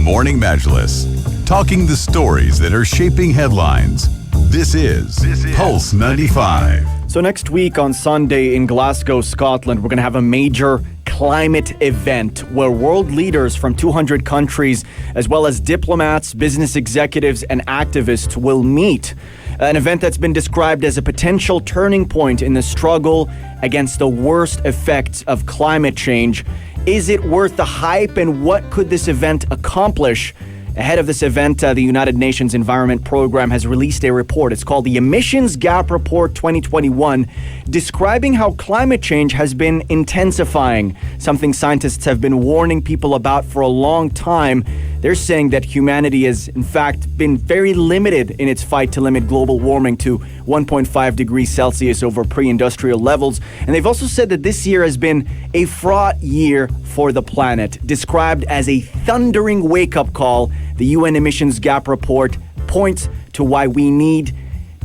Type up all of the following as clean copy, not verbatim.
Morning Majlis, talking the stories that are shaping headlines. This is Pulse 95. So next week on Sunday in Glasgow, Scotland, we're going to have a major climate event where world leaders from 200 countries, as well as diplomats, business executives, and activists will meet. An event that's been described as a potential turning point in the struggle against the worst effects of climate change. Is it worth the hype, and what could this event accomplish? Ahead of this event, the United Nations Environment Program has released a report. It's called the Emissions Gap Report 2021, describing how climate change has been intensifying, something scientists have been warning people about for a long time. They're saying that humanity has, in fact, been very limited in its fight to limit global warming to 1.5 degrees Celsius over pre-industrial levels. And they've also said that this year has been a fraught year for the planet, described as a thundering wake-up call. The UN Emissions Gap Report points to why we need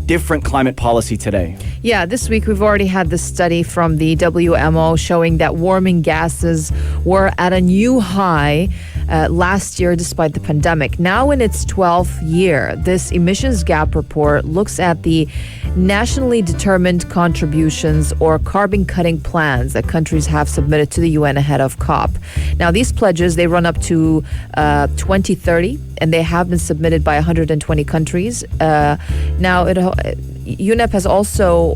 different climate policy today. Yeah, this week we've already had this study from the WMO showing that warming gases were at a new high last year despite the pandemic. Now in its 12th year, this emissions gap report looks at the nationally determined contributions or carbon cutting plans that countries have submitted to the UN ahead of COP. Now these pledges, they run up to 2030 and they have been submitted by 120 countries. Now UNEP has also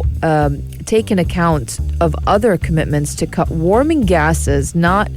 taken account of other commitments to cut warming gases not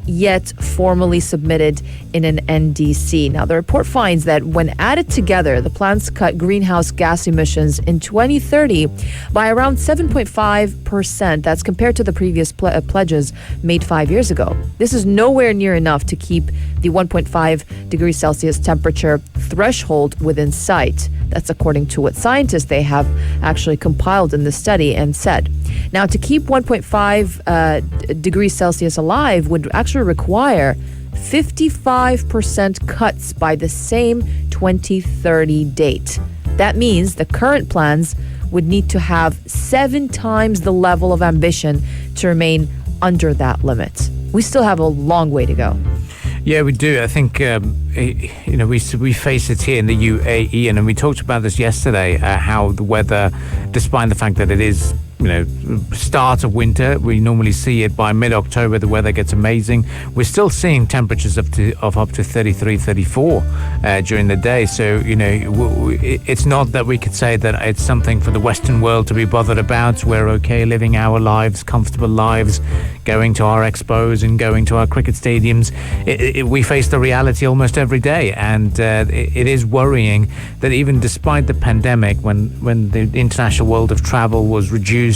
yet formally submitted in an NDC. Now, the report finds that when added together, the plans cut greenhouse gas emissions in 2030 by around 7.5%. That's compared to the previous pledges made 5 years ago. This is nowhere near enough to keep the 1.5 degrees Celsius temperature threshold within sight. That's according to what scientists they have actually compiled in the study and said. Now, to keep 1.5 degrees Celsius alive would actually require 55% cuts by the same 2030 date. That means the current plans would need to have 7 times the level of ambition to remain under that limit. We still have a long way to go. Yeah, we do. I think, we face it here in the UAE, and we talked about this yesterday, how the weather, despite the fact that it is, start of winter, we normally see it by mid-October, the weather gets amazing. We're still seeing temperatures of up to 33, 34 during the day. So, it's not that we could say that it's something for the Western world to be bothered about. We're okay living our lives, comfortable lives, going to our expos and going to our cricket stadiums. We face the reality almost every day, and it is worrying that even despite the pandemic, when the international world of travel was reduced,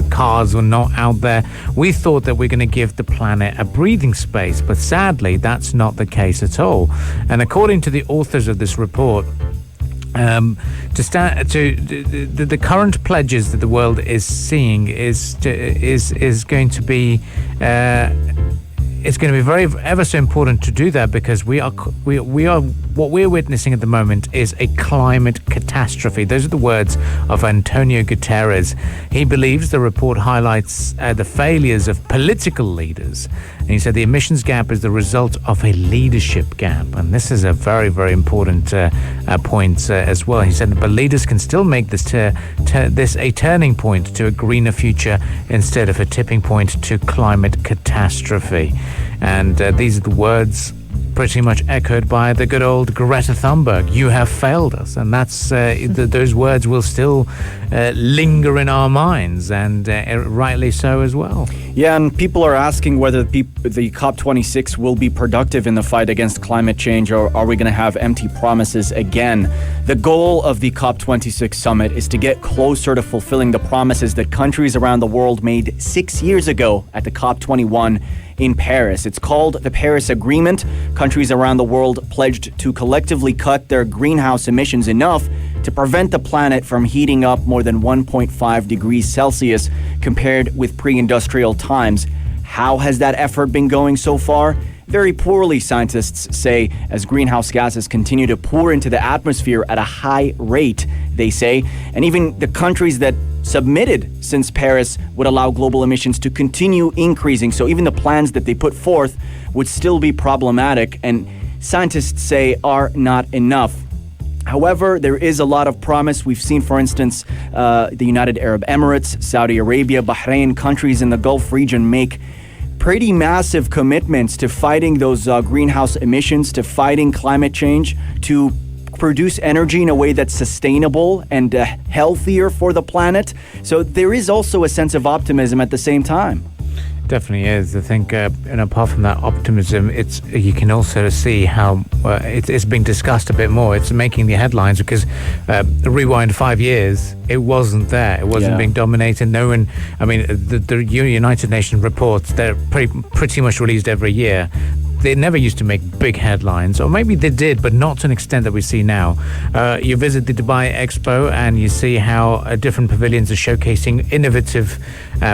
cars were not out there, we thought that we're going to give the planet a breathing space, but sadly that's not the case at all. And according to the authors of this report, the current pledges that the world is seeing is going to be it's going to be very ever so important to do that, because we are what we're witnessing at the moment is a climate catastrophe. Those are the words of Antonio Guterres. He believes the report highlights the failures of political leaders, and he said the emissions gap is the result of a leadership gap, and this is a very, very important point as well. He said, but leaders can still make this a turning point to a greener future instead of a tipping point to climate catastrophe. And these are the words pretty much echoed by the good old Greta Thunberg. You have failed us. And that's those words will still linger in our minds, and rightly so as well. Yeah, and people are asking whether the COP26 will be productive in the fight against climate change, or are we going to have empty promises again? The goal of the COP26 summit is to get closer to fulfilling the promises that countries around the world made 6 years ago at the COP21 in Paris. It's called the Paris Agreement. Countries around the world pledged to collectively cut their greenhouse emissions enough to prevent the planet from heating up more than 1.5 degrees Celsius compared with pre-industrial times. How has that effort been going so far? Very poorly, scientists say, as greenhouse gases continue to pour into the atmosphere at a high rate, they say. And even the countries that submitted since Paris would allow global emissions to continue increasing. So even the plans that they put forth would still be problematic. And scientists say are not enough. However, there is a lot of promise. We've seen, for instance, the United Arab Emirates, Saudi Arabia, Bahrain, countries in the Gulf region make pretty massive commitments to fighting those greenhouse emissions, to fighting climate change, to produce energy in a way that's sustainable and healthier for the planet. So there is also a sense of optimism at the same time. Definitely is. I think, and apart from that optimism, you can also see how it's being discussed a bit more. It's making the headlines because rewind 5 years, it wasn't there. It wasn't being dominated. No one. I mean, the United Nations reports, they're pretty much released every year. They never used to make big headlines, or maybe they did, but not to an extent that we see now. You visit the Dubai Expo and you see how different pavilions are showcasing innovative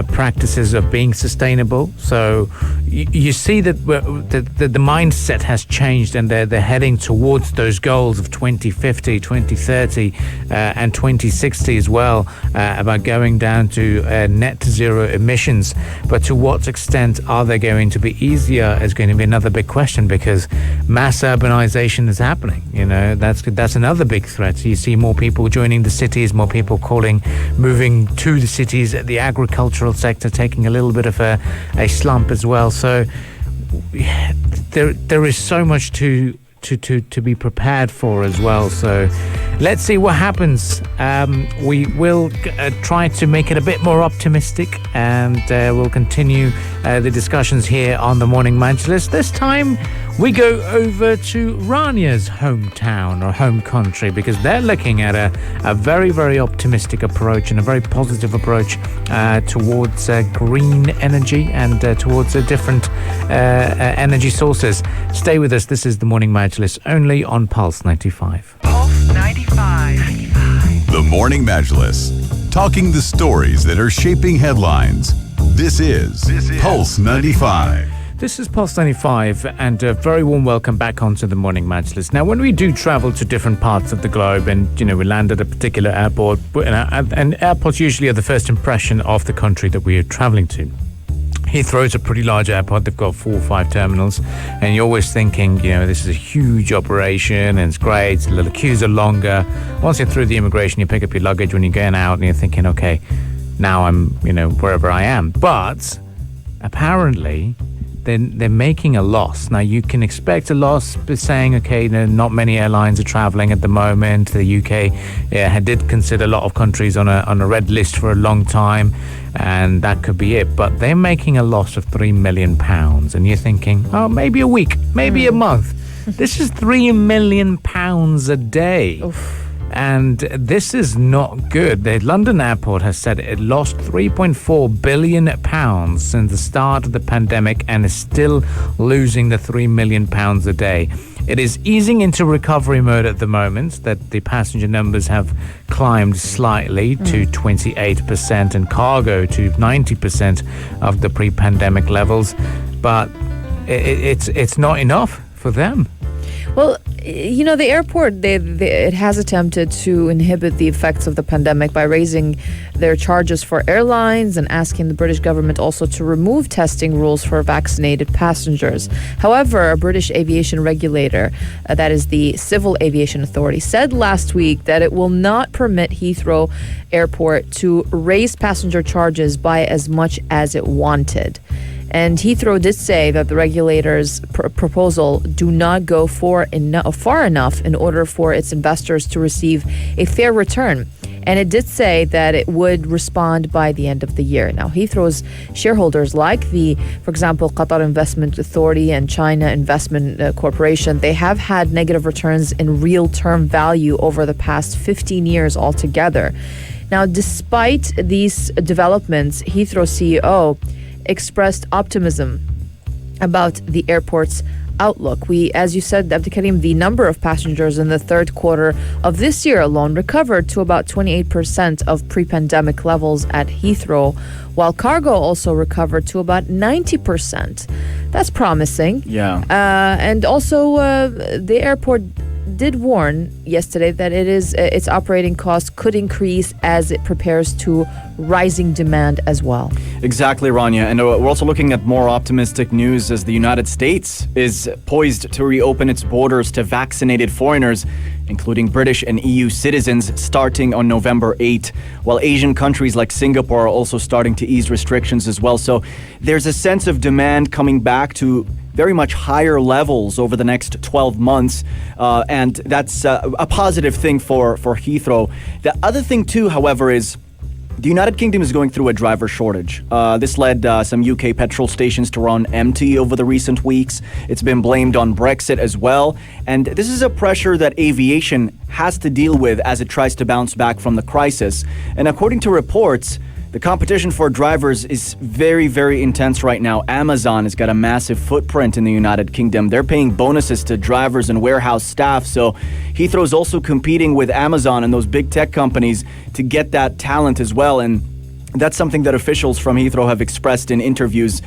practices of being sustainable. So you see that the mindset has changed, and they're heading towards those goals of 2050, 2030, and 2060 as well, about going down to net zero emissions. But to what extent are they going to be easier is going to be another big question, because mass urbanization is happening. You know, that's another big threat. You see more people joining the cities, more people moving to the cities. The agricultural sector taking a little bit of a slump as well. So there is so much to be prepared for as well. So let's see what happens. We will try to make it a bit more optimistic, and we'll continue the discussions here on the Morning Majlis. This time we go over to Rania's hometown or home country, because they're looking at a very, very optimistic approach and a very positive approach towards green energy and towards different energy sources. Stay with us. This is the Morning Majlis, only on Pulse 95. Pulse 95. The Morning Majlis, talking the stories that are shaping headlines. This is Pulse 95. This is Pulse 95, and a very warm welcome back onto the Morning Majlis. Now, when we do travel to different parts of the globe and, we land at a particular airport, and airports usually are the first impression of the country that we are traveling to. Heathrow is a pretty large airport. They've got 4 or 5 terminals, and you're always thinking, this is a huge operation and it's great. The little queues are longer. Once you're through the immigration, you pick up your luggage when you're going out, and you're thinking, okay, now I'm, wherever I am. But apparently, they're making a loss. Now, you can expect a loss by saying, okay, not many airlines are traveling at the moment. The UK did consider a lot of countries on a red list for a long time, and that could be it. But they're making a loss of £3 million, and you're thinking, oh, maybe a week, maybe a month. This is £3 million a day. Oof. And this is not good. The London airport has said it lost £3.4 billion since the start of the pandemic, and is still losing the £3 million a day. It is easing into recovery mode at the moment, that the passenger numbers have climbed slightly to 28% and cargo to 90% of the pre-pandemic levels. But it's not enough for them. Well, the airport, it has attempted to inhibit the effects of the pandemic by raising their charges for airlines and asking the British government also to remove testing rules for vaccinated passengers. However, a British aviation regulator, that is the Civil Aviation Authority, said last week that it will not permit Heathrow Airport to raise passenger charges by as much as it wanted. And Heathrow did say that the regulator's proposal do not go far enough in order for its investors to receive a fair return. And it did say that it would respond by the end of the year. Now, Heathrow's shareholders, like for example, Qatar Investment Authority and China Investment Corporation, they have had negative returns in real term value over the past 15 years altogether. Now, despite these developments, Heathrow CEO expressed optimism about the airport's outlook. As you said, Abdikarim, the number of passengers in the third quarter of this year alone recovered to about 28% of pre-pandemic levels at Heathrow, while cargo also recovered to about 90%. That's promising. Yeah. And also, the airport did warn yesterday that its operating costs could increase as it prepares to rising demand as well. Exactly, Rania. And we're also looking at more optimistic news as the United States is poised to reopen its borders to vaccinated foreigners, including British and EU citizens, starting on November 8, while Asian countries like Singapore are also starting to ease restrictions as well. So there's a sense of demand coming back to very much higher levels over the next 12 months, and that's a positive thing for Heathrow. The other thing too, however, is the United Kingdom is going through a driver shortage. This led some UK petrol stations to run empty over the recent weeks. It's been blamed on Brexit as well. And this is a pressure that aviation has to deal with as it tries to bounce back from the crisis. And according to reports, the competition for drivers is very, very intense right now. Amazon has got a massive footprint in the United Kingdom. They're paying bonuses to drivers and warehouse staff. So Heathrow's also competing with Amazon and those big tech companies to get that talent as well. And that's something that officials from Heathrow have expressed in interviews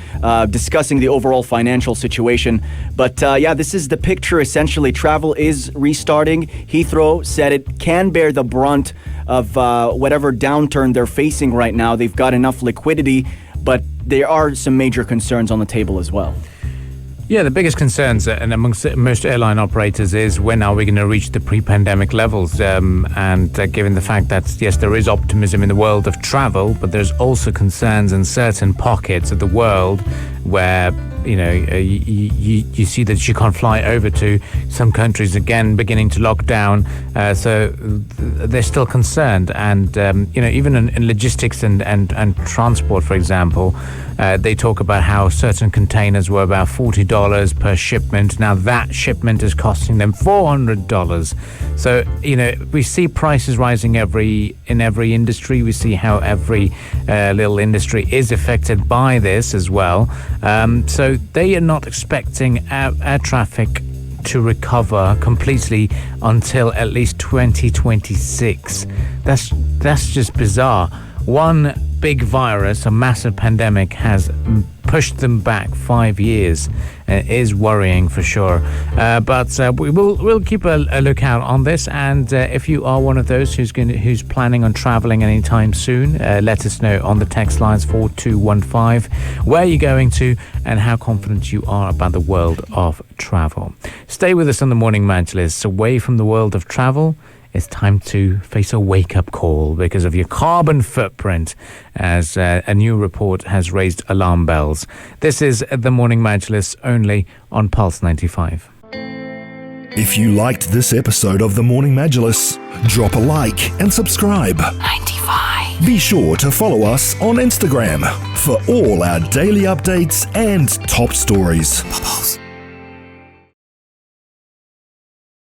discussing the overall financial situation. But yeah, this is the picture essentially. Travel is restarting. Heathrow said it can bear the brunt of whatever downturn they're facing right now. They've got enough liquidity, but there are some major concerns on the table as well. Yeah, the biggest concerns and amongst most airline operators is when are we going to reach the pre-pandemic levels? And given the fact that, yes, there is optimism in the world of travel, but there's also concerns in certain pockets of the world where, you see that you can't fly over to some countries again beginning to lock down. So they're still concerned. And, even in logistics and transport, for example, they talk about how certain containers were about $40 per shipment. Now that shipment is costing them $400. So, we see prices rising in every industry. We see how every little industry is affected by this as well. So they are not expecting air traffic to recover completely until at least 2026. That's just bizarre. One big virus, a massive pandemic, has pushed them back 5 years. Is worrying for sure. But we'll keep a lookout on this. And if you are one of those who's planning on traveling anytime soon, let us know on the text lines 4215 where you're going to and how confident you are about the world of travel. Stay with us on the Morning Majlis. Away from the world of travel, it's time to face a wake-up call because of your carbon footprint, as a new report has raised alarm bells. This is the Morning Majlis only on Pulse 95. If you liked this episode of the Morning Majlis, drop a like and subscribe. 95. Be sure to follow us on Instagram for all our daily updates and top stories. Pulse.